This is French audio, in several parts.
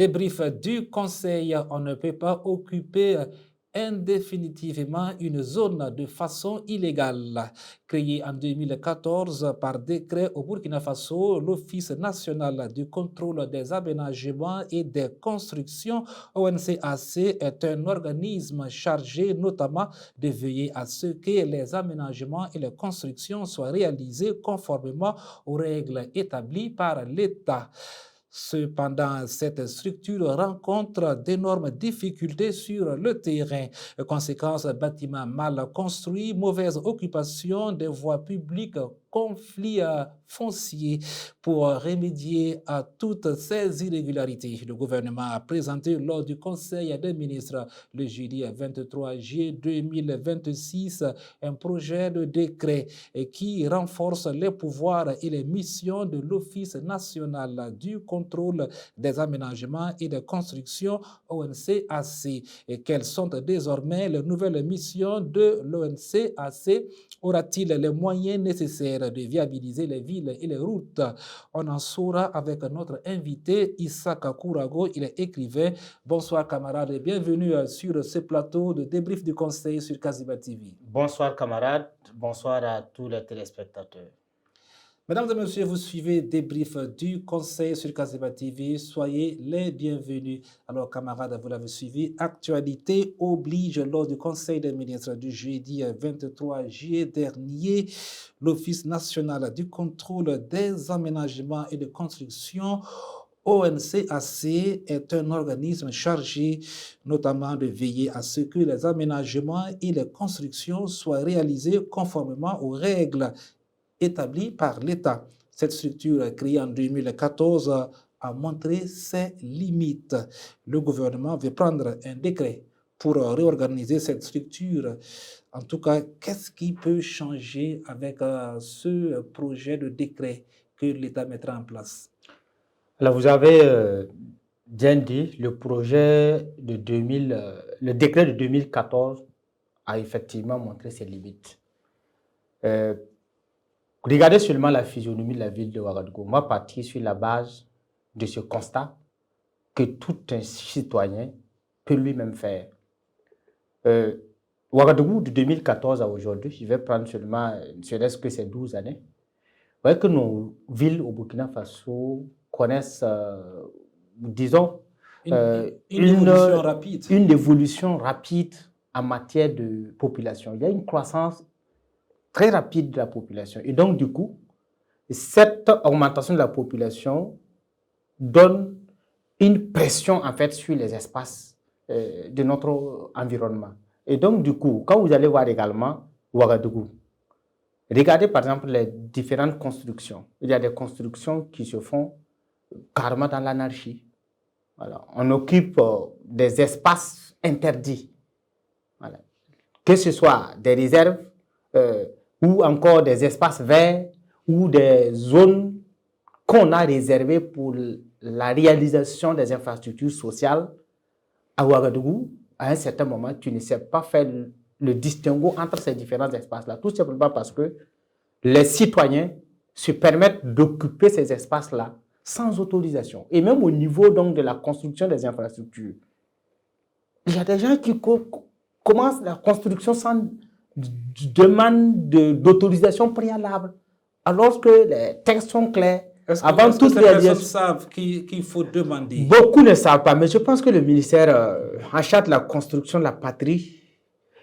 Débrief du Conseil, on ne peut pas occuper indéfinitivement une zone de façon illégale. Créé en 2014 par décret au Burkina Faso, l'Office national du contrôle des aménagements et des constructions, ONCAC, est un organisme chargé notamment de veiller à ce que les aménagements et les constructions soient réalisés conformément aux règles établies par l'État. Cependant, cette structure rencontre d'énormes difficultés sur le terrain. Conséquence, bâtiments mal construits, mauvaise occupation des voies publiques, conflits fonciers. Pour remédier à toutes ces irrégularités, le gouvernement a présenté lors du Conseil des ministres le jeudi 23 juillet 2026 un projet de décret qui renforce les pouvoirs et les missions de l'Office national du contrôle des aménagements et des constructions ONCAC. Et quelles sont désormais les nouvelles missions de l'ONCAC? Aura-t-il les moyens nécessaires de viabiliser les villes et les routes? On en saura avec notre invité Issaka Kourago, il est écrivain. Bonsoir camarades et bienvenue sur ce plateau de débrief du Conseil sur Kaziba TV. Bonsoir camarades, bonsoir à tous les téléspectateurs. Mesdames et messieurs, vous suivez débrief du Conseil sur Kaziba TV. Soyez les bienvenus. Alors, camarades, vous l'avez suivi. Actualité oblige lors du Conseil des ministres du jeudi 23 juillet dernier. L'Office national du contrôle des aménagements et de construction ONCAC est un organisme chargé notamment de veiller à ce que les aménagements et les constructions soient réalisés conformément aux règles établie par l'État. Cette structure, créée en 2014, a montré ses limites. Le gouvernement veut prendre un décret pour réorganiser cette structure. En tout cas, qu'est-ce qui peut changer avec ce projet de décret que l'État mettra en place? Alors, vous avez bien dit, le décret de 2014 a effectivement montré ses limites. Regardez seulement la physionomie de la ville de Ouagadougou. Moi, parti sur la base de ce constat que tout un citoyen peut lui-même faire. Ouagadougou, de 2014 à aujourd'hui, je vais prendre seulement, serait-ce que c'est 12 années. Vous voyez que nos villes au Burkina Faso connaissent, disons, une évolution rapide en matière de population. Il y a une croissance très rapide de la population. Et donc, du coup, cette augmentation de la population donne une pression, en fait, sur les espaces de notre environnement. Et donc, du coup, quand vous allez voir également Ouagadougou, regardez, par exemple, les différentes constructions. Il y a des constructions qui se font carrément dans l'anarchie. Voilà. On occupe des espaces interdits. Voilà. Que ce soit des réserves, ou encore des espaces verts ou des zones qu'on a réservées pour la réalisation des infrastructures sociales. À Ouagadougou, à un certain moment, tu ne sais pas faire le distinguo entre ces différents espaces-là, tout simplement parce que les citoyens se permettent d'occuper ces espaces-là sans autorisation. Et même au niveau donc de la construction des infrastructures, il y a des gens qui commencent la construction sans demande d'autorisation préalable, alors que les textes sont clairs. Avant toutes les personnes savent qu'il faut demander. Beaucoup ne savent pas, mais je pense que le ministère en charge de la construction de la patrie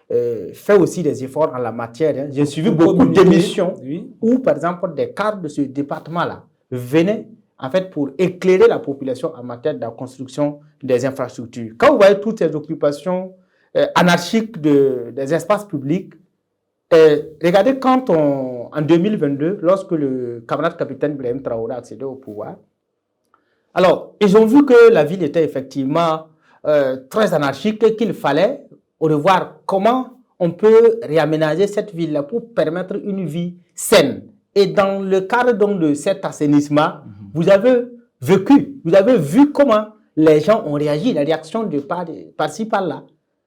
fait aussi des efforts en la matière. J'ai suivi beaucoup d'émissions où, par exemple, des cadres de ce département-là venaient en fait pour éclairer la population en matière de la construction des infrastructures. Quand vous voyez toutes ces occupations anarchiques des espaces publics, regardez quand en 2022, lorsque le camarade capitaine Brahim Traoré a accédé au pouvoir, alors ils ont vu que la ville était effectivement très anarchique et qu'il fallait revoir comment on peut réaménager cette ville-là pour permettre une vie saine. Et dans le cadre donc de cet assainissement, vous avez vu comment les gens ont réagi, la réaction de par-ci, par-là.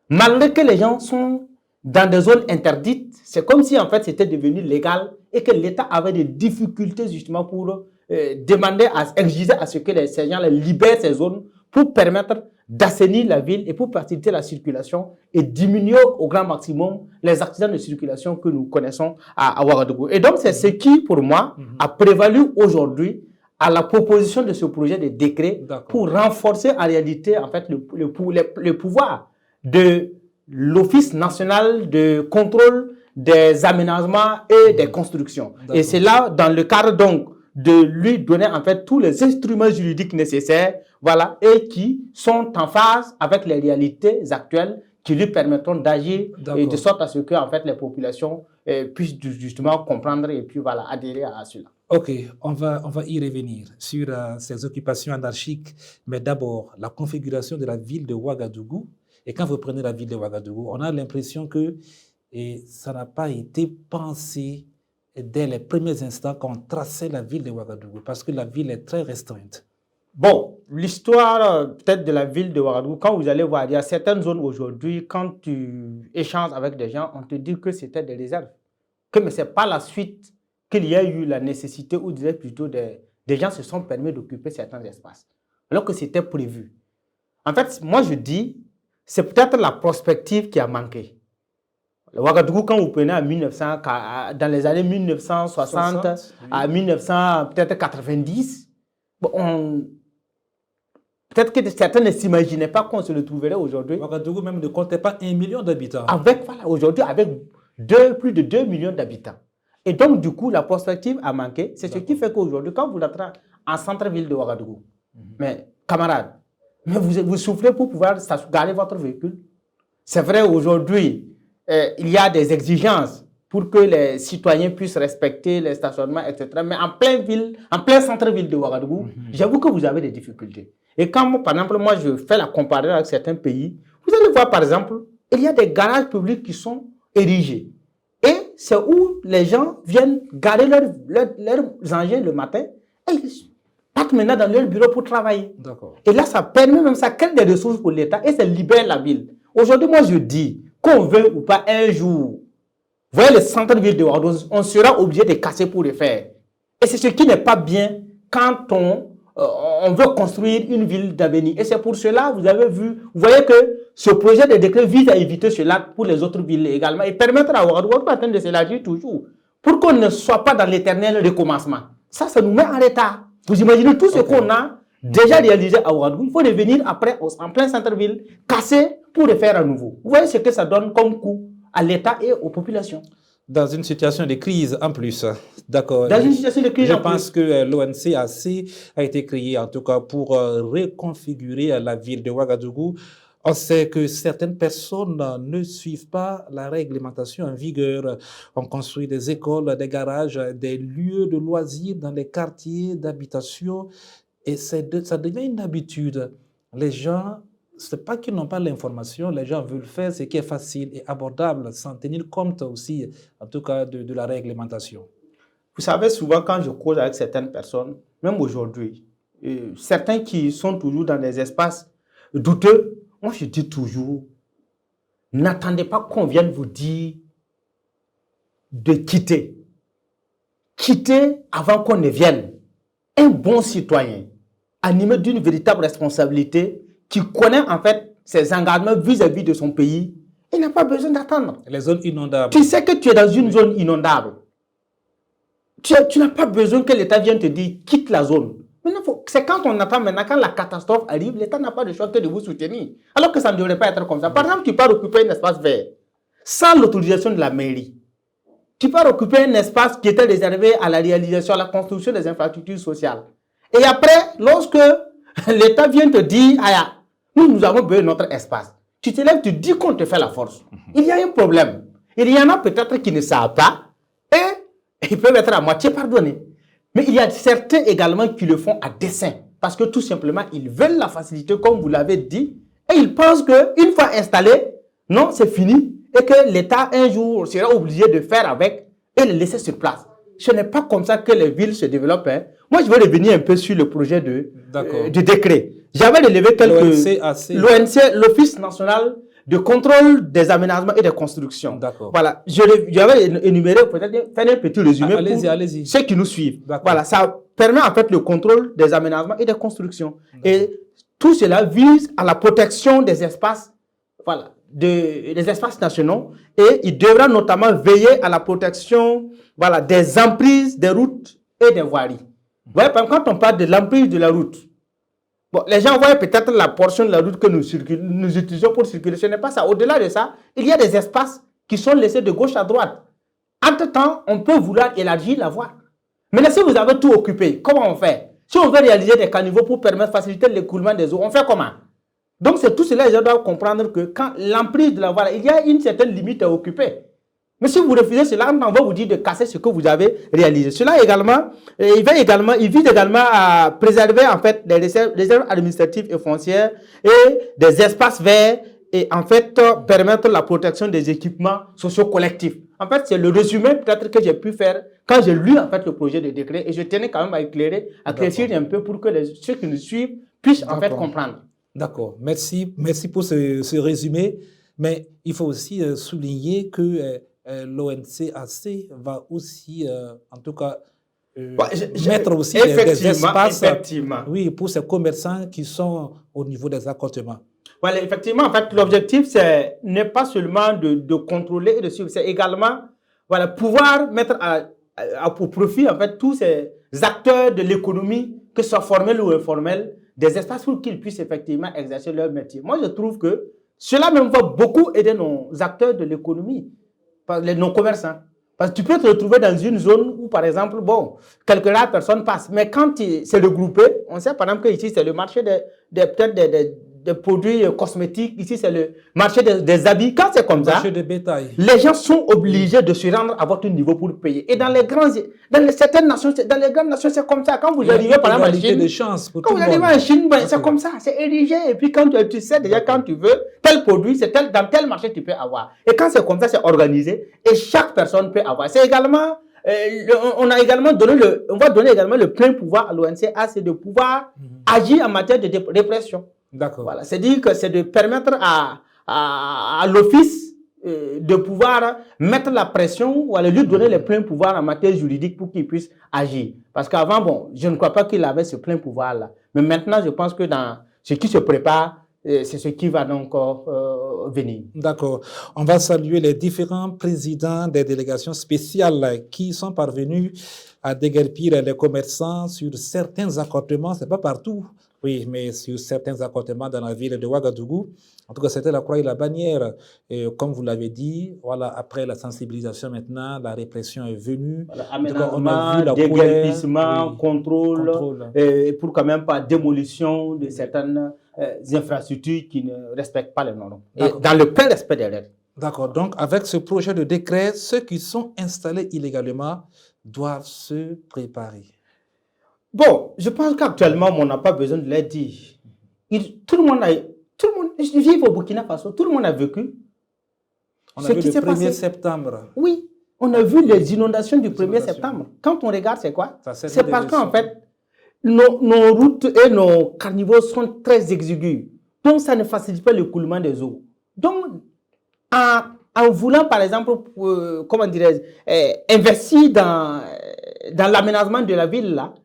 Malgré que les gens sont dans des zones interdites, c'est comme si en fait c'était devenu légal et que l'État avait des difficultés justement pour exiger à ce que ces gens libèrent ces zones pour permettre d'assainir la ville et pour faciliter la circulation et diminuer au grand maximum les accidents de circulation que nous connaissons à Ouagadougou. Et donc, c'est ce qui, pour moi, a prévalu aujourd'hui à la proposition de ce projet de décret pour renforcer en réalité en fait, le pouvoir de l'Office national de contrôle des aménagements et des constructions. Et c'est là, dans le cadre donc de lui donner en fait tous les instruments juridiques nécessaires, voilà, et qui sont en phase avec les réalités actuelles qui lui permettront d'agir et de sorte à ce que en fait les populations puissent justement comprendre et puis voilà adhérer à cela. Ok, on va y revenir sur ces occupations anarchiques, mais d'abord la configuration de la ville de Ouagadougou. Et quand vous prenez la ville de Ouagadougou, on a l'impression que ça n'a pas été pensé dès les premiers instants qu'on traçait la ville de Ouagadougou, parce que la ville est très restreinte. Bon, l'histoire peut-être de la ville de Ouagadougou, quand vous allez voir, il y a certaines zones aujourd'hui, quand tu échanges avec des gens, on te dit que c'était des réserves. Mais ce n'est pas la suite qu'il y a eu la nécessité, ou disait plutôt des gens se sont permis d'occuper certains espaces, alors que c'était prévu. En fait, moi je dis, c'est peut-être la prospective qui a manqué. Le Ouagadougou, quand vous prenez dans les années 1960 à 1990, bon, peut-être que certains ne s'imaginaient pas qu'on se le trouverait aujourd'hui. Ouagadougou même ne comptait pas 1 million d'habitants. Aujourd'hui, avec plus de 2 millions d'habitants. Et donc, du coup, la prospective a manqué. C'est ce qui fait qu'aujourd'hui, quand vous entrez en centre-ville de Ouagadougou, mais camarades, mais vous souffrez pour pouvoir garer votre véhicule. C'est vrai, aujourd'hui, il y a des exigences pour que les citoyens puissent respecter les stationnements, etc. Mais en plein centre-ville de Ouagadougou, j'avoue que vous avez des difficultés. Et quand, par exemple, moi, je fais la comparaison avec certains pays, vous allez voir, par exemple, il y a des garages publics qui sont érigés. Et c'est où les gens viennent garer leurs engins le matin et ils partent maintenant dans leur bureau pour travailler. Et là, ça permet même, ça crée des ressources pour l'État et ça libère la ville. Aujourd'hui, moi, je dis, qu'on veut ou pas, un jour, vous voyez le centre-ville de Ouagadougou, on sera obligé de casser pour le faire. Et c'est ce qui n'est pas bien quand on veut construire une ville d'avenir. Et c'est pour cela, vous avez vu, vous voyez que ce projet de décret vise à éviter cela pour les autres villes également et permettre à Ouagadougou de s'élargir toujours pour qu'on ne soit pas dans l'éternel recommencement. Ça nous met en retard. Vous imaginez tout ce qu'on a déjà réalisé à Ouagadougou. Il faut revenir après, en plein centre-ville, casser pour le faire à nouveau. Vous voyez ce que ça donne comme coût à l'État et aux populations. Dans une situation de crise en plus. D'accord. Dans une situation de crise en plus. Je pense que l'ONCAC a été créé en tout cas pour reconfigurer la ville de Ouagadougou. On sait que certaines personnes ne suivent pas la réglementation en vigueur. On construit des écoles, des garages, des lieux de loisirs dans les quartiers d'habitation. Et ça devient une habitude. Les gens, ce n'est pas qu'ils n'ont pas l'information, les gens veulent faire ce qui est facile et abordable sans tenir compte aussi, en tout cas, de la réglementation. Vous savez, souvent quand je cause avec certaines personnes, même aujourd'hui, certains qui sont toujours dans des espaces douteux, moi je dis toujours, n'attendez pas qu'on vienne vous dire de quitter. Quittez avant qu'on ne vienne. Un bon citoyen, animé d'une véritable responsabilité, qui connaît en fait ses engagements vis-à-vis de son pays, il n'a pas besoin d'attendre. Les zones inondables. Tu sais que tu es dans une zone inondable. Tu n'as pas besoin que l'État vienne te dire quitte la zone. C'est quand on attend maintenant, quand la catastrophe arrive, l'État n'a pas de choix que de vous soutenir. Alors que ça ne devrait pas être comme ça. Par exemple, tu pars occuper un espace vert sans l'autorisation de la mairie. Tu pars occuper un espace qui était réservé à la réalisation, à la construction des infrastructures sociales. Et après, lorsque l'État vient te dire, nous avons besoin de notre espace, tu te lèves, tu dis qu'on te fait la force. Il y a un problème. Il y en a peut-être qui ne savent pas et ils peuvent être à moitié pardonnés. Mais il y a certains également qui le font à dessein. Parce que tout simplement, ils veulent la facilité, comme vous l'avez dit, et ils pensent qu'une fois installé, non, c'est fini, et que l'État, un jour, sera obligé de faire avec et le laisser sur place. Ce n'est pas comme ça que les villes se développent. Moi, je vais revenir un peu sur le projet de décret. J'avais relevé l'ONC, l'Office national de contrôle des aménagements et des constructions. Voilà, j'avais énuméré, peut-être faire un petit résumé pour ceux qui nous suivent. Voilà, ça permet en fait le contrôle des aménagements et des constructions. Et tout cela vise à la protection des espaces, voilà, des espaces nationaux, et il devra notamment veiller à la protection, voilà, des emprises des routes et des voiries. Vous voyez, quand on parle de l'emprise de la route, bon, les gens voient peut-être la portion de la route que nous utilisons pour circuler. Ce n'est pas ça. Au-delà de ça, il y a des espaces qui sont laissés de gauche à droite. Entre-temps, on peut vouloir élargir la voie. Maintenant, si vous avez tout occupé, comment on fait? Si on veut réaliser des caniveaux pour permettre de faciliter l'écoulement des eaux, on fait comment? Donc, c'est tout cela, les gens doivent comprendre que quand l'emprise de la voie, il y a une certaine limite à occuper. Mais si vous refusez cela, on va vous dire de casser ce que vous avez réalisé. Cela également, il vise également à préserver en fait les réserves administratives et foncières et des espaces verts et en fait permettre la protection des équipements sociaux collectifs. En fait, c'est le résumé peut-être que j'ai pu faire quand j'ai lu en fait le projet de décret et je tenais quand même à éclaircir un peu pour que ceux qui nous suivent puissent en fait comprendre. D'accord. Merci pour ce résumé. Mais il faut aussi souligner que l'ONCAC va aussi, en tout cas, mettre aussi des espaces oui, pour ces commerçants qui sont au niveau des accotements. Voilà, effectivement, en fait, l'objectif n'est pas seulement de contrôler et de suivre, c'est également voilà, pouvoir mettre au profit en fait, tous ces acteurs de l'économie, que ce soit formels ou informels, des espaces pour qu'ils puissent effectivement exercer leur métier. Moi, je trouve que cela même va beaucoup aider nos acteurs de l'économie, nos commerçants. Parce que tu peux te retrouver dans une zone où, par exemple, bon, quelques rares personnes passent. Mais quand c'est regroupé, on sait par exemple qu'ici, c'est le marché peut-être des produits cosmétiques. Ici, c'est le marché des habits. Quand c'est comme ça, marché de bétail. Les gens sont obligés de se rendre à votre niveau pour payer. Et dans certaines nations, dans les grandes nations, c'est comme ça. Quand vous arrivez par exemple en Chine, quand vous arrivez en Chine, ben, c'est comme ça, c'est érigé. Et puis quand tu sais déjà quand tu veux tel produit, dans tel marché tu peux avoir. Et quand c'est comme ça, c'est organisé. Et chaque personne peut avoir. C'est également, on va donner également le plein pouvoir à l'ONCA, c'est de pouvoir agir en matière de répression. D'accord. Voilà, c'est-à-dire que c'est de permettre à l'office de pouvoir mettre la pression ou à lui donner les pleins pouvoirs en matière juridique pour qu'il puisse agir. Parce qu'avant, bon, je ne crois pas qu'il avait ce plein pouvoir-là. Mais maintenant, je pense que dans ce qui se prépare, c'est ce qui va donc venir. D'accord. On va saluer les différents présidents des délégations spéciales qui sont parvenus à déguerpir les commerçants sur certains accotements. Ce n'est pas partout. Oui, mais sur certains accotements dans la ville de Ouagadougou. En tout cas, c'était la croix et la bannière. Et comme vous l'avez dit, voilà, après la sensibilisation maintenant, la répression est venue. Voilà, aménagement, déguerpissement, oui, contrôle. Et pour quand même pas démolition de certaines infrastructures qui ne respectent pas les normes. Et dans le plein respect des règles. D'accord. Donc, avec ce projet de décret, ceux qui sont installés illégalement doivent se préparer. Bon, je pense qu'actuellement, on n'a pas besoin de les dire. Tout le monde, je vis au Burkina Faso, tout le monde a vécu. On a vu le 1er septembre. Oui, on a vu les inondations du 1er septembre. Quand on regarde, c'est quoi? C'est parce qu'en fait, nos routes et nos caniveaux sont très exigus. Donc, ça ne facilite pas l'écoulement des eaux. Donc, en voulant, par exemple, comment dirais-je, investir dans l'aménagement de la ville, là,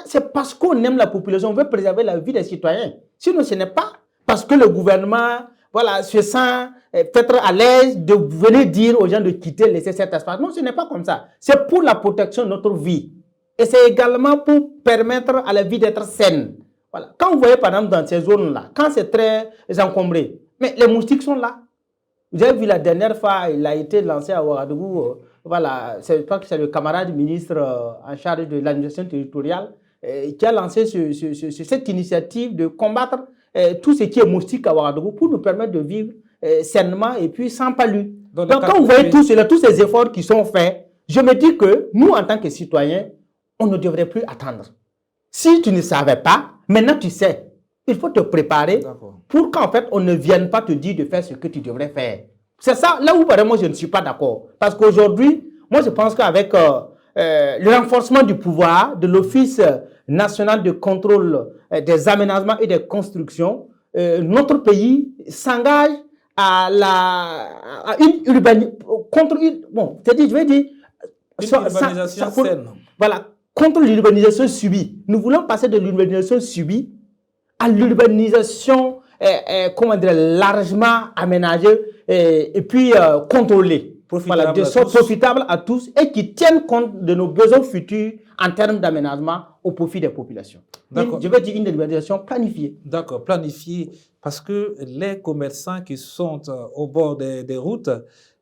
c'est parce qu'on aime la population, on veut préserver la vie des citoyens. Sinon, ce n'est pas parce que le gouvernement voilà, se sent peut-être à l'aise de venir dire aux gens de quitter, laisser cet espace. Non, ce n'est pas comme ça. C'est pour la protection de notre vie. Et c'est également pour permettre à la vie d'être saine. Voilà. Quand vous voyez, par exemple, dans ces zones-là, quand c'est très encombré, mais les moustiques sont là. Vous avez vu la dernière fois, il a été lancé à Ouagadougou. Voilà, je pense que c'est le camarade ministre en charge de l'administration territoriale qui a lancé cette initiative de combattre tout ce qui est moustique à Ouagadougou pour nous permettre de vivre sainement et puis sans palu. Donc quand vous voyez tous ces efforts qui sont faits, je me dis que nous, en tant que citoyens, on ne devrait plus attendre. Si tu ne savais pas, maintenant tu sais. Il faut te préparer pour qu'en fait, on ne vienne pas te dire de faire ce que tu devrais faire. C'est ça, là où vraiment je ne suis pas d'accord. Parce qu'aujourd'hui, moi je pense qu'avec le renforcement du pouvoir de l'Office national de contrôle des aménagements et des constructions, notre pays s'engage à une urbanisation, contre une, bon, c'est-à-dire, je vais dire, urbanisation saine. Voilà, contre l'urbanisation subie. Nous voulons passer de l'urbanisation subie à l'urbanisation, comment dire, largement aménagée et puis contrôlée. Voilà, de sorte profitable à tous et qui tiennent compte de nos besoins futurs en termes d'aménagement au profit des populations. Je veux dire une urbanisation planifiée. D'accord, planifiée, parce que les commerçants qui sont au bord des routes,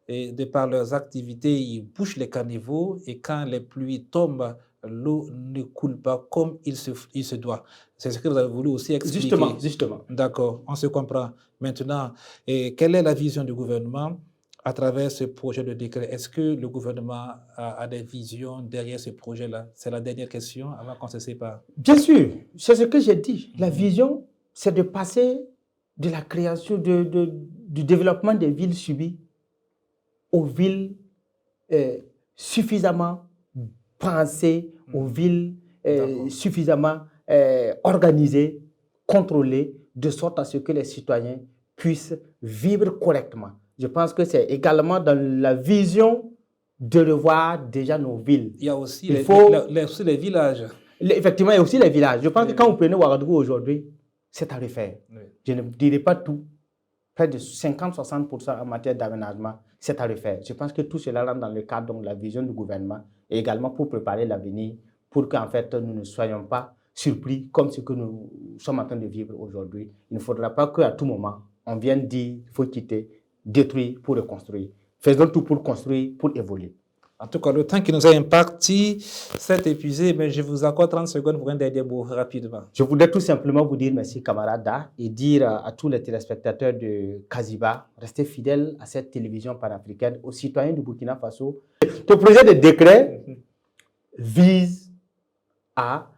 et de par leurs activités, ils bouchent les caniveaux et quand les pluies tombent, l'eau ne coule pas comme il se doit. C'est ce que vous avez voulu aussi expliquer. Justement. D'accord, on se comprend. Maintenant, et quelle est la vision du gouvernement à travers ce projet de décret? Est-ce que le gouvernement a des visions derrière ce projet-là? C'est la dernière question avant qu'on se sépare. Bien sûr, c'est ce que j'ai dit. La vision, c'est de passer de la création, du développement des villes subies aux villes suffisamment pensées, aux villes suffisamment organisées, contrôlées, de sorte à ce que les citoyens puissent vivre correctement. Je pense que c'est également dans la vision de revoir déjà nos villes. Il y a aussi les villages. Effectivement, il y a aussi les villages. Je pense que quand vous prenez Ouagadougou aujourd'hui, c'est à refaire. Je ne dirai pas tout. Près de 50-60% en matière d'aménagement, c'est à refaire. Je pense que tout cela rentre dans le cadre de la vision du gouvernement et également pour préparer l'avenir, pour qu'en fait nous ne soyons pas surpris comme ce que nous sommes en train de vivre aujourd'hui. Il ne faudra pas qu'à tout moment, on vienne dire qu'il faut quitter, détruire pour reconstruire. Faisons tout pour construire, pour évoluer. En tout cas, le temps qui nous est imparti s'est épuisé, mais je vous accorde 30 secondes pour un dernier mot rapidement. Je voudrais tout simplement vous dire merci, camarade Da, et dire à tous les téléspectateurs de Kaziba, restez fidèles à cette télévision panafricaine, aux citoyens du Burkina Faso. Le projet de décret vise à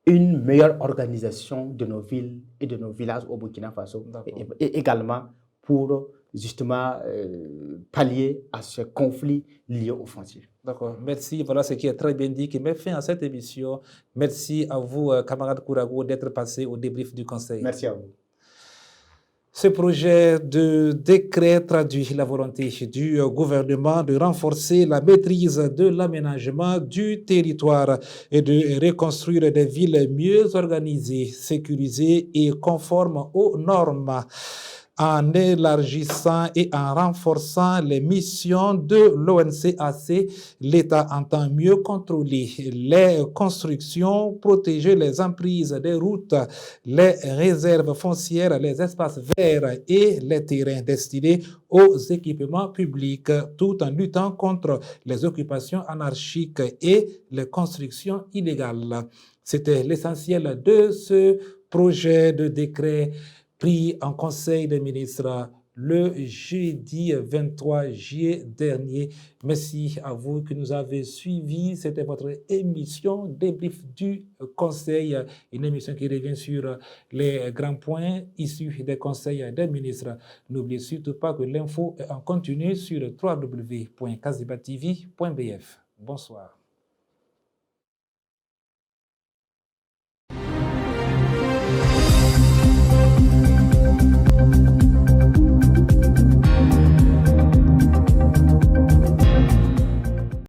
une meilleure organisation de nos villes et de nos villages au Burkina Faso, et également pour justement pallier à ce conflit lié au foncier. D'accord, merci. Voilà ce qui est très bien dit, qui met fin à cette émission. Merci à vous, camarade Kourago, d'être passé au débrief du Conseil. Merci à vous. Ce projet de décret traduit la volonté du gouvernement de renforcer la maîtrise de l'aménagement du territoire et de reconstruire des villes mieux organisées, sécurisées et conformes aux normes, en élargissant et en renforçant les missions de l'ONCAC. L'État entend mieux contrôler les constructions, protéger les emprises des routes, les réserves foncières, les espaces verts et les terrains destinés aux équipements publics, tout en luttant contre les occupations anarchiques et les constructions illégales. C'était l'essentiel de ce projet de décret pris en Conseil des ministres le jeudi 23 juillet dernier. Merci à vous qui nous avez suivis. C'était votre émission débrief du Conseil, une émission qui revient sur les grands points issus des conseils des ministres. N'oubliez surtout pas que l'info est en continu sur www.kazibatv.bf. Bonsoir.